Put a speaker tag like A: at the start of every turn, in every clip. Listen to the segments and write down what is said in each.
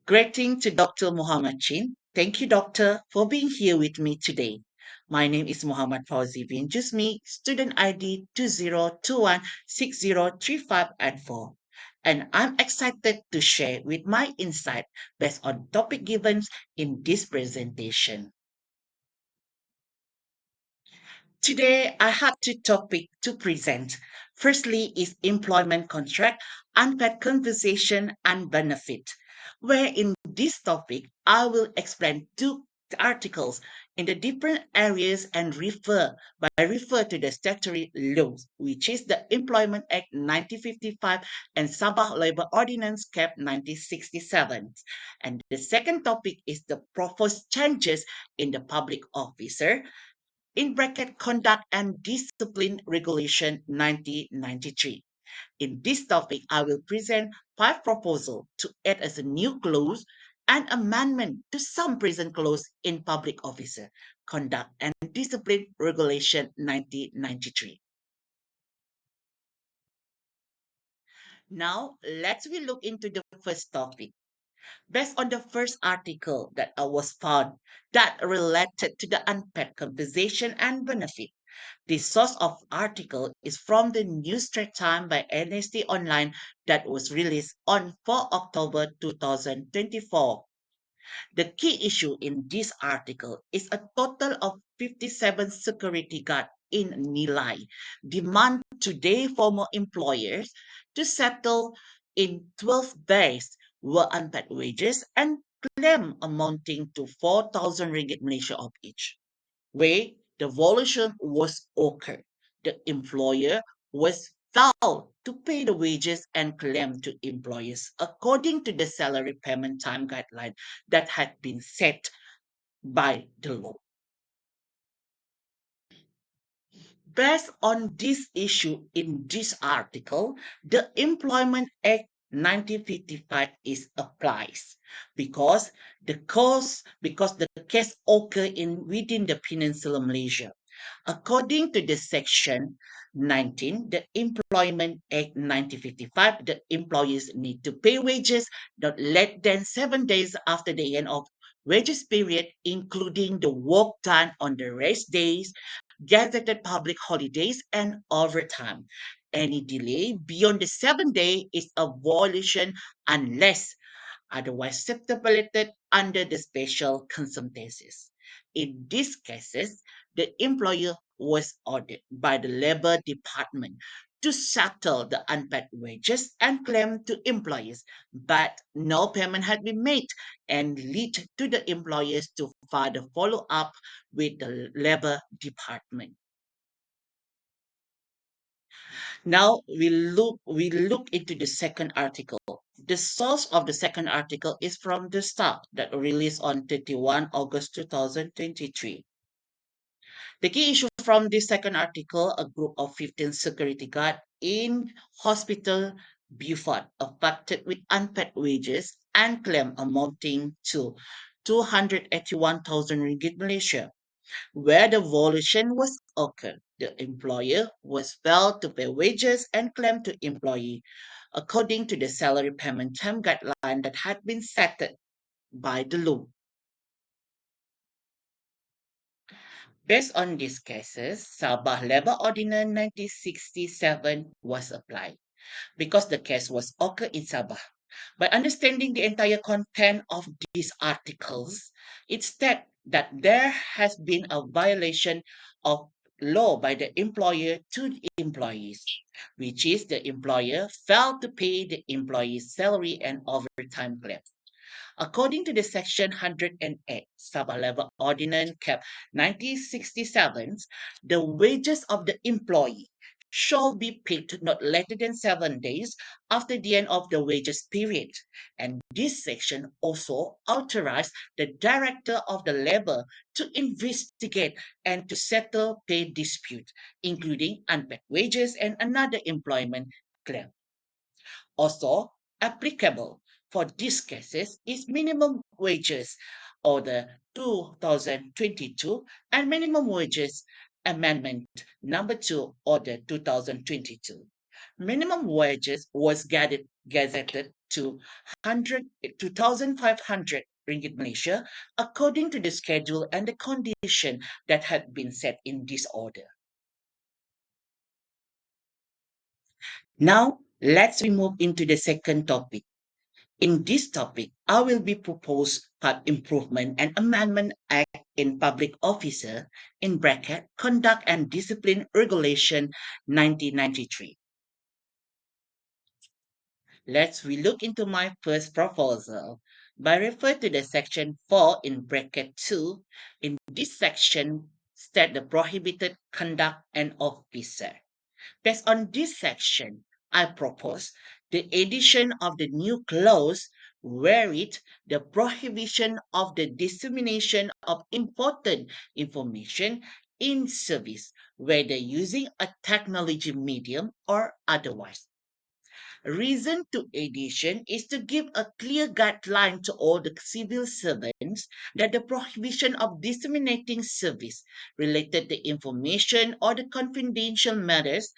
A: Greeting to Dr. Muhammad Chin. Thank you, Doctor, for being here with me today. My name is Muhammad Fauzi bin Jusmi, student ID 20216035 and 4. And I'm excited to share with my insight based on topic given in this presentation. Today, I have two topics to present. Firstly is employment contract, unpaid compensation and benefit, where in this topic, I will explain two articles in the different areas and refer to the statutory laws, which is the Employment Act 1955 and Sabah Labor Ordinance Cap 1967. And the second topic is the proposed changes in the public officer in bracket Conduct and Discipline Regulation 1993. In this topic, I will present five proposals to add as a new clause and amendment to some present clause in Public Officer Conduct and Discipline Regulation 1993. Now, let's we look into the first topic. Based on the first article that I was found that related to the unpaid compensation and benefit. The source of article is from the New Straits Times by NST Online that was released on 4 October 2024. The key issue in this article is a total of 57 security guards in Nilai demand today former employers to settle in 12 days were unpaid wages and claim amounting to 4,000 ringgit Malaysia of each where the violation was occurred. The employer was found to pay the wages and claim to employers according to the salary payment time guideline that had been set by the law. Based on this issue in this article, the Employment Act 1955 is applies because the case occur in within the Peninsula Malaysia. According to the section 19, the Employment Act 1955, the employees need to pay wages not less than 7 days after the end of wages period, including the work done on the rest days, gazetted public holidays, and overtime. Any delay beyond the 7 day is a violation unless otherwise stipulated under the special circumstances. In these cases, the employer was ordered by the Labor Department to settle the unpaid wages and claim to employees, but no payment had been made and lead to the employers to further follow up with the Labor Department. Now we look into the second article. The source of the second article is from the Star that released on 31 August 2023. The key issue from this second article, a group of 15 security guard in hospital Beaufort affected with unpaid wages and claim amounting to 281,000 ringgit Malaysia where the violation was occurred. The employer was failed to pay wages and claim to employee according to the salary payment term guideline that had been set by the law. Based on these cases, Sabah Labor Ordinance 1967 was applied because the case was occurred in Sabah. By understanding the entire content of these articles, it states that there has been a violation of law by the employer to the employees, which is the employer failed to pay the employee's salary and overtime claim. According to the Section 108 Sub-Level Ordinance Cap 1967, the wages of the employee shall be paid not later than 7 days after the end of the wages period. And this section also authorized the Director of the Labor to investigate and to settle pay dispute, including unpaid wages and another employment claim. Also applicable for these cases is minimum wages order 2022 and minimum wages amendment number 2 order 2022. Minimum wages was gazetted to 100 2,500 ringgit Malaysia according to the schedule and the condition that had been set in this order. Now, let's move into the second topic. In this topic, I will be proposed Improvement and Amendment Act in Public Officer in bracket Conduct and Discipline Regulation 1993. Let's we look into my first proposal by refer to the section 4 in bracket 2. In this section, state the prohibited conduct and officer. Based on this section, I propose the addition of the new clause where the prohibition of the dissemination of important information in service, whether using a technology medium or otherwise. Reason to addition is to give a clear guideline to all the civil servants that the prohibition of disseminating service related to information or the confidential matters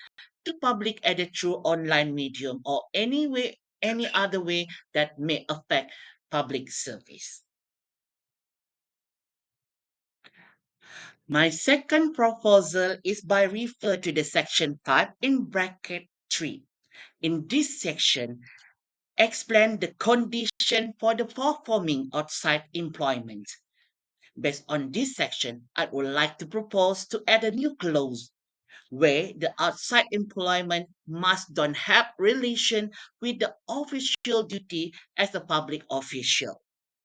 A: to public either through online medium or any other way that may affect public service. My second proposal is by refer to the section 5 in bracket 3. In this section, explain the condition for the performing outside employment. Based on this section, I would like to propose to add a new clause where the outside employment must don't have relation with the official duty as a public official.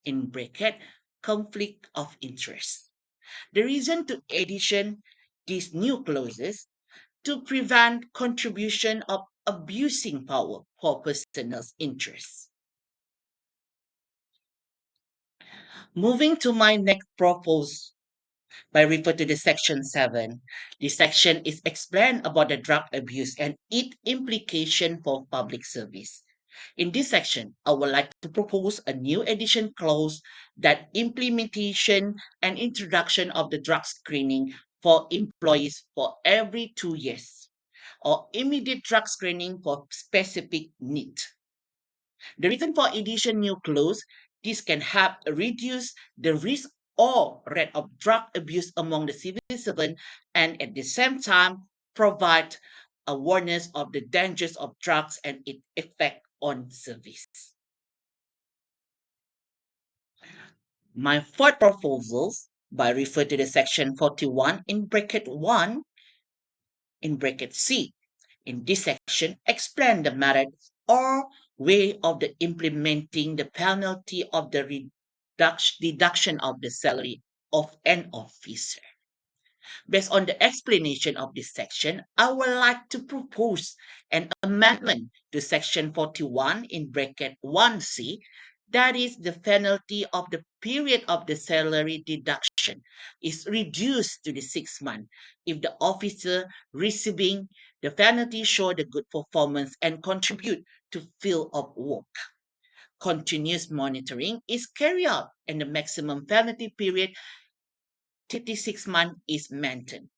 A: In bracket, conflict of interest. The reason to addition these new clauses to prevent contribution of abusing power for personal interests. Moving to my next proposal, by refer to the section 7. This section is explained about the drug abuse and its implication for public service. In this section, I would like to propose a new addition clause that implementation and introduction of the drug screening for employees for every 2 years or immediate drug screening for specific need. The reason for addition new clause, this can help reduce the risk or rate of drug abuse among the civil servant and at the same time provide awareness of the dangers of drugs and its effect on service. My fourth proposals by refer to the section 41 in bracket 1 in bracket C. In this section, explain the method or way of the implementing the penalty of the deduction of the salary of an officer. Based on the explanation of this section, I would like to propose an amendment to section 41 in bracket 1C, that is the penalty of the period of the salary deduction is reduced to the 6 months if the officer receiving the penalty show the good performance and contribute to field of work. Continuous monitoring is carried out and the maximum penalty period 36 months is maintained.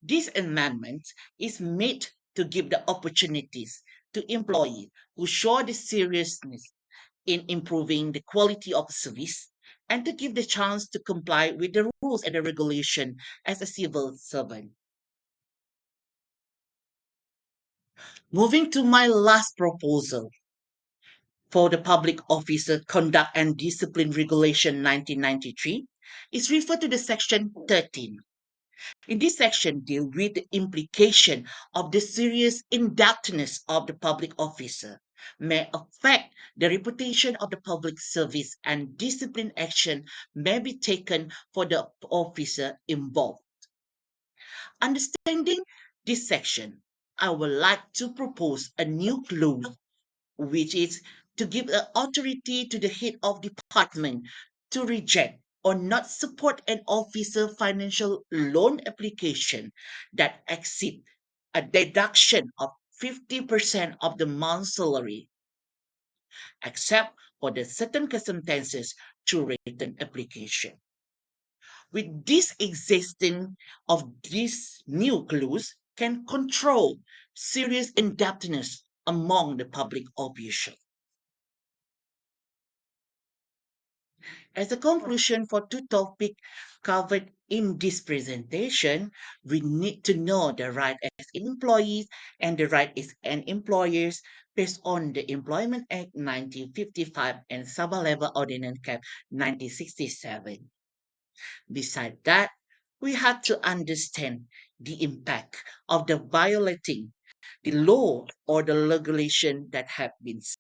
A: This amendment is made to give the opportunities to employees who show the seriousness in improving the quality of service and to give the chance to comply with the rules and the regulation as a civil servant. Moving to my last proposal for the Public Officer Conduct and Discipline Regulation 1993 is referred to the section 13. In this section, deal with the implication of the serious indebtedness of the public officer may affect the reputation of the public service and discipline action may be taken for the officer involved. Understanding this section, I would like to propose a new clause which is to give the authority to the head of department to reject or not support an officer financial loan application that exceed a deduction of 50% of the month's salary, except for the certain circumstances through written application. With this existing of this new clause can control serious indebtedness among the public officials. As a conclusion for two topics covered in this presentation, we need to know the right as employees and the right as an employers based on the Employment Act 1955 and Sabah Labor Ordinance Cap 1967. Besides that, we have to understand the impact of the violating the law or the regulation that have been